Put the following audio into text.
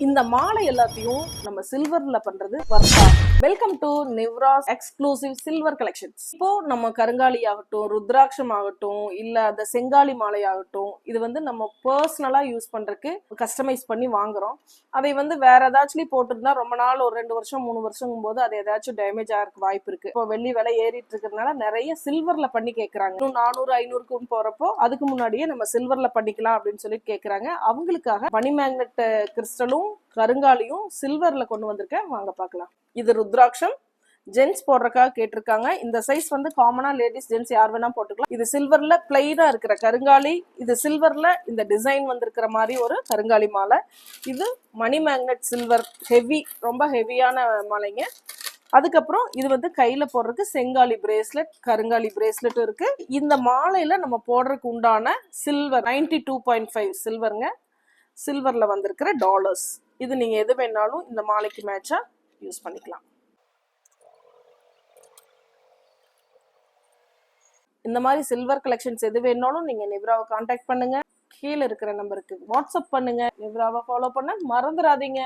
இந்த மாலை எல்லாத்தையும் நம்ம சில்வர்ல பண்றது வர்த்தா. Welcome to Nivras exclusive silver collections. இப்போ நம்ம கருங்காலி ஆகட்டும், ருத்ராட்சம் ஆகட்டும், இல்ல அந்த செங்காலி மாலை ஆகட்டும், இது வந்து நம்ம பர்சனலா யூஸ் பண்றதுக்கு கஸ்டமைஸ் பண்ணி வாங்குறோம். அதை வந்து வேற ஏதாச்சும் போட்டுருந்தா ரொம்ப நாள் ஒரு 2 வருஷம் 3 வருஷம் போது அது ஏதாச்சும் டேமேஜ் ஆகிறதுக்கு வாய்ப்பு இருக்கு. இப்போ வெள்ளி விலை ஏறிட்டு இருக்கிறதுனால நிறைய சில்வர்ல பண்ணி கேட்கறாங்க. 400 500க்கும் போறப்போ அதுக்கு முன்னாடியே நம்ம சில்வர்ல பண்ணிக்கலாம் அப்படின்னு சொல்லி கேட்கறாங்க. அவங்களுக்காக மணி மேக்னெட் கிறிஸ்டலும் கருங்காலியும் சில்வர்ல கொண்டு வந்திருக்கேன், வாங்க பார்க்கலாம். இது ருத்ராட்சம், ஜென்ஸ் போடுறதுக்காக கேட்டிருக்காங்க. இந்த சைஸ் வந்து காமனா லேடிஸ் ஜென்ஸ் யார் வேணா போட்டுக்கலாம். இது சில்வர்ல பிளைனா இருக்கிற கருங்காலி, இது சில்வர்ல இந்த டிசைன் வந்திருக்கிற மாதிரி ஒரு கருங்காலி மாலை. இது மணி மேக்னெட் சில்வர் ஹெவி, ரொம்ப ஹெவியான மாலைங்க. அதுக்கப்புறம் இது வந்து கையில போடுறதுக்கு செங்காலி பிரேஸ்லெட், கருங்காலி பிரேஸ்லெட் இருக்கு. இந்த மாலையில நம்ம போடுறதுக்கு உண்டான சில்வர் 92.5 சில்வருங்க. சில்வர்ல வந்திருக்கிற டாலர்ஸ். இது நீங்க எது வேணாலும் இந்த மாலைக்கு மேட்சா யூஸ் பண்ணிக்கலாம். இந்த மாதிரி சில்வர் கலெக்ஷன்ஸ் எது வேணாலும் நீங்க நிவ்ராவை கான்டாக்ட் பண்ணுங்க. கீழே இருக்கிற நம்பருக்கு வாட்ஸ்அப் பண்ணுங்க. நிவ்ராவை ஃபாலோ பண்ண மறந்துடாதீங்க.